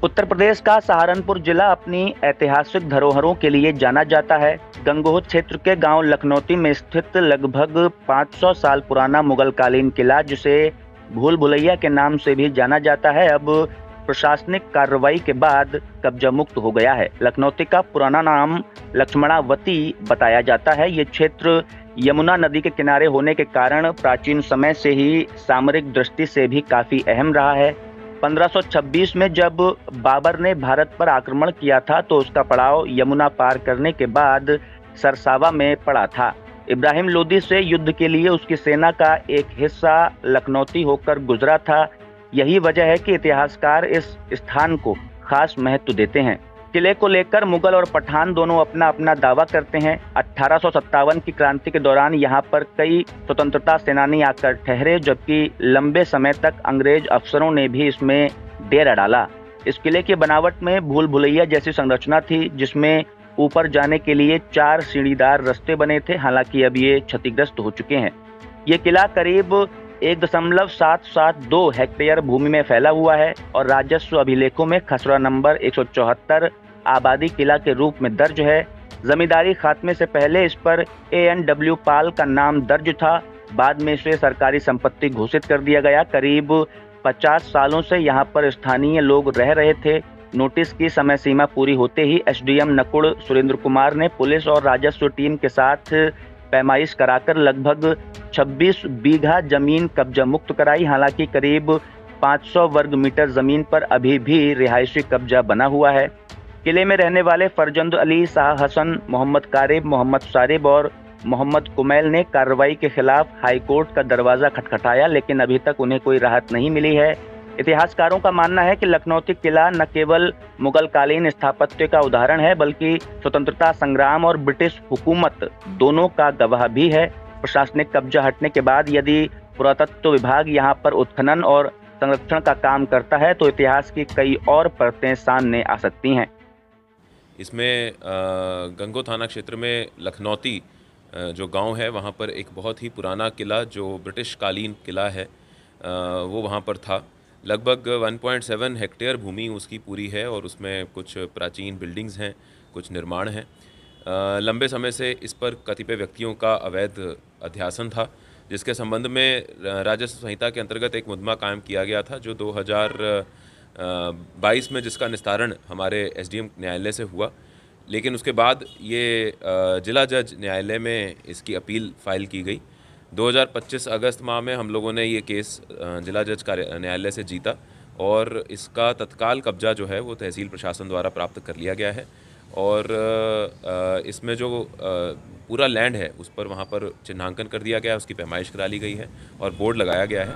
उत्तर प्रदेश का सहारनपुर जिला अपनी ऐतिहासिक धरोहरों के लिए जाना जाता है। गंगोह क्षेत्र के गांव लखनौती में स्थित लगभग 500 साल पुराना मुगलकालीन किला, जिसे भूल भुलैया के नाम से भी जाना जाता है, अब प्रशासनिक कार्रवाई के बाद कब्जा मुक्त हो गया है। लखनौती का पुराना नाम लक्ष्मणावती बताया जाता है। ये क्षेत्र यमुना नदी के किनारे होने के कारण प्राचीन समय से ही सामरिक दृष्टि से भी काफी अहम रहा है। 1526 में जब बाबर ने भारत पर आक्रमण किया था तो उसका पड़ाव यमुना पार करने के बाद सरसावा में पड़ा था। इब्राहिम लोदी से युद्ध के लिए उसकी सेना का एक हिस्सा लखनौती होकर गुजरा था। यही वजह है कि इतिहासकार इस स्थान को खास महत्व देते हैं। किले को लेकर मुगल और पठान दोनों अपना अपना दावा करते हैं। 1857 की क्रांति के दौरान यहाँ पर कई स्वतंत्रता सेनानी आकर ठहरे, जबकि लंबे समय तक अंग्रेज अफसरों ने भी इसमें डेरा डाला। इस किले की बनावट में भूल भुलैया जैसी संरचना थी, जिसमें ऊपर जाने के लिए 4 सीढ़ीदार रास्ते बने थे। हालांकि अब ये क्षतिग्रस्त हो चुके हैं। ये किला करीब 1.772 हेक्टेयर भूमि में फैला हुआ है और राजस्व अभिलेखों में खसरा नंबर 174 आबादी किला के रूप में दर्ज है। जमींदारी खात्मे से पहले इस पर ANW पाल का नाम दर्ज था। बाद में इसे सरकारी संपत्ति घोषित कर दिया गया। करीब 50 सालों से यहाँ पर स्थानीय लोग रह रहे थे। नोटिस की समय सीमा पूरी होते ही SDM नकुड़ सुरेंद्र कुमार ने पुलिस और राजस्व टीम के साथ पैमाइश कराकर लगभग 26 बीघा जमीन कब्जा मुक्त कराई। हालांकि करीब 500 वर्ग मीटर जमीन पर अभी भी रिहायशी कब्जा बना हुआ है। किले में रहने वाले फरजंद अली, शाह हसन, मोहम्मद कारिब, मोहम्मद सारिब और मोहम्मद कुमैल ने कार्रवाई के खिलाफ हाईकोर्ट का दरवाजा खटखटाया, लेकिन अभी तक उन्हें कोई राहत नहीं मिली है। इतिहासकारों का मानना है कि लखनौती किला न केवल मुगलकालीन स्थापत्य का उदाहरण है, बल्कि स्वतंत्रता संग्राम और ब्रिटिश हुकूमत दोनों का गवाह भी है। प्रशासनिक कब्जा हटने के बाद यदि पुरातत्व विभाग यहाँ पर उत्खनन और संरक्षण का काम करता है तो इतिहास की कई और परतें सामने आ सकती हैं। इसमें गंगोह थाना क्षेत्र में लखनौती जो गांव है, वहाँ पर एक बहुत ही पुराना किला, जो ब्रिटिश कालीन किला है, वो वहाँ पर था। लगभग 1.7 हेक्टेयर भूमि उसकी पूरी है और उसमें कुछ प्राचीन बिल्डिंग्स हैं, कुछ निर्माण हैं। लंबे समय से इस पर कतिपय व्यक्तियों का अवैध अध्यासन था, जिसके संबंध में राजस्व संहिता के अंतर्गत एक मुकदमा कायम किया गया था, जो 2022 में जिसका निस्तारण हमारे SDM न्यायालय से हुआ। लेकिन उसके बाद ये जिला जज न्यायालय में इसकी अपील फाइल की गई। 2025 अगस्त माह में हम लोगों ने ये केस जिला जज न्यायालय से जीता और इसका तत्काल कब्जा जो है वो तहसील प्रशासन द्वारा प्राप्त कर लिया गया है। और इसमें जो पूरा लैंड है उस पर वहाँ पर चिन्हांकन कर दिया गया है, उसकी पैमाइश करा ली गई है और बोर्ड लगाया गया है।